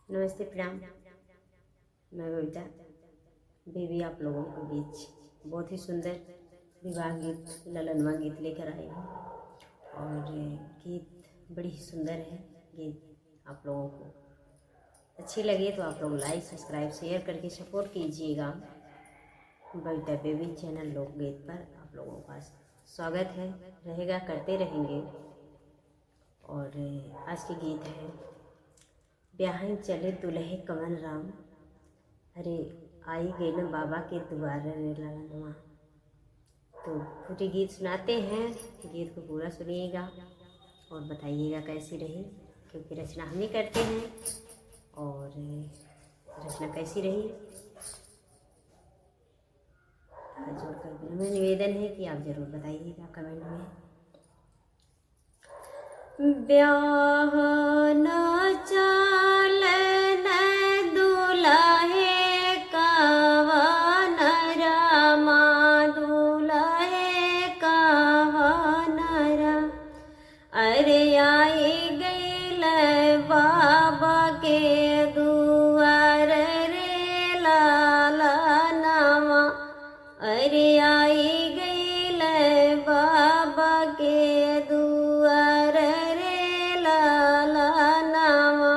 नमस्ते, प्रणाम। मैं बबीता बेबी आप लोगों के बीच बहुत ही सुंदर विवाह गीत, ललनवा गीत लेकर आई हूँ। और गीत बड़ी ही सुंदर है। गीत आप लोगों को अच्छी लगे तो आप लोग लाइक, सब्सक्राइब, शेयर करके सपोर्ट कीजिएगा। बबीता बेबी चैनल लोकगीत पर आप लोगों का स्वागत है, रहेगा, करते रहेंगे। और आज के गीत है ब्याहन चले दुल्हे कवन राम, अरे आई गई न बाबा के द्वार रे ललनवा। तो पूरी गीत सुनाते हैं, गीत को पूरा सुनिएगा और बताइएगा कैसी रही, क्योंकि रचना हम ही करते हैं। और रचना कैसी रही हाथ जोड़कर विनम्र निवेदन है कि आप ज़रूर बताइएगा कमेंट में। ब्याह न चलन दुल्हे कवन रामा, दुल्हे कवन राम, अरे आई गइल बाबा के दुआर रे ललनवा, अरे आई गइल बाबा के दुआर रे ललनवा।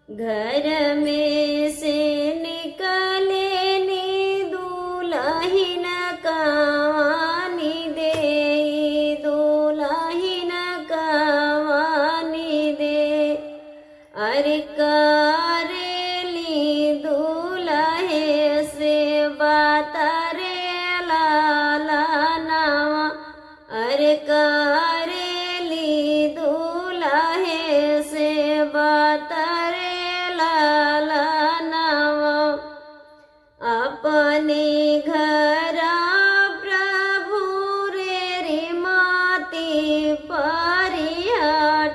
घर में से निकले नी दुल्हिन कवानी दे, दुल्हिन कवानी दे, अरे करेली दुल्हे से बात रे ललनवा, अरे करेली दुल्हे से बात रे ललनवा। अपने घर प्रभु रे रिमाती परिया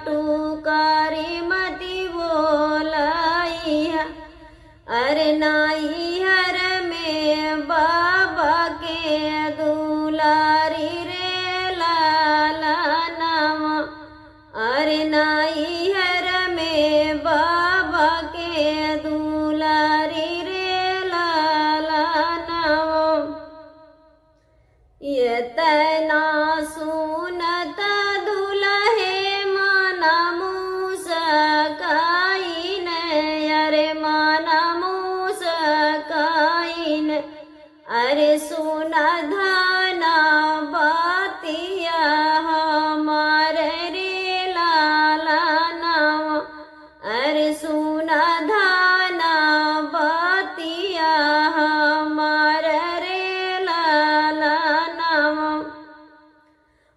टुकारी मती बोलाइया, अरे नाई हर में बाबा के दुलारी रे ललनवा, अरे नाई हर में बाबा के दुलारी रे ललनवा। ये तना सुनत दुल्हे मन मुस्काइन, अरे मन मुस्काइन, अरे सुन धना बातिया हमारे रे ललनवा, अरे सुन धना बातिया हमारे रे ललनवा।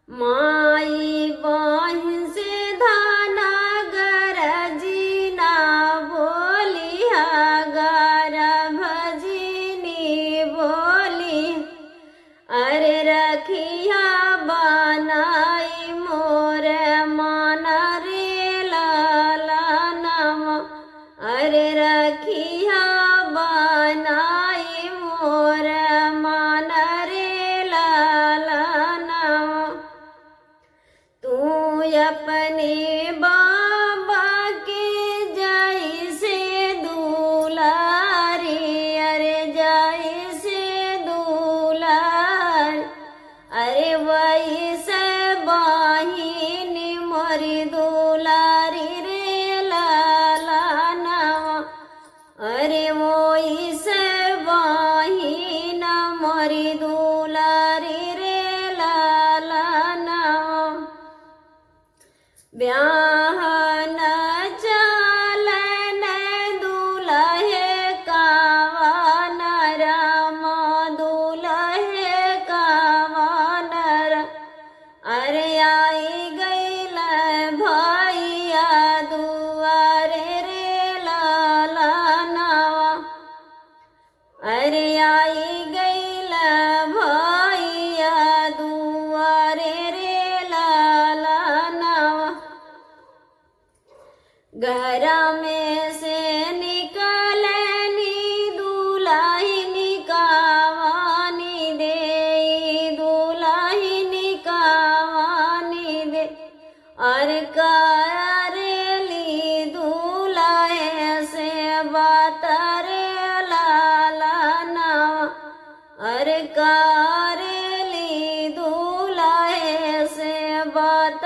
माई बहन से धाना गरजीना बोलिया, भजनी बोली, अरे रखिया बनाई मोर मान रे ललनवा, अरे रखिया बनाई मोर मान रे ललनवा। तू अपने बाबा के जैसे दुलारी, अरे जैसे दुलार, अरे वैसे बहिनी मोरी दुलारी रे ललनवा, अरे वैसे बहिन मोरी दुलारी रे ललनवा। ब्याह न चलन दुल्हे कवन राम, दुल्हे कवन राम, अरे आई गइल भैया दुआरे रे ललनवा, अरे आई गइल भैया दुआरे रे ललनवा। घर में से निकलनी दुल्हिनी कवानी दे, दुल्हिनी कवानी दे, और करेली दूल्हे बात रे लालना अरे कारेली दूल्हे से बात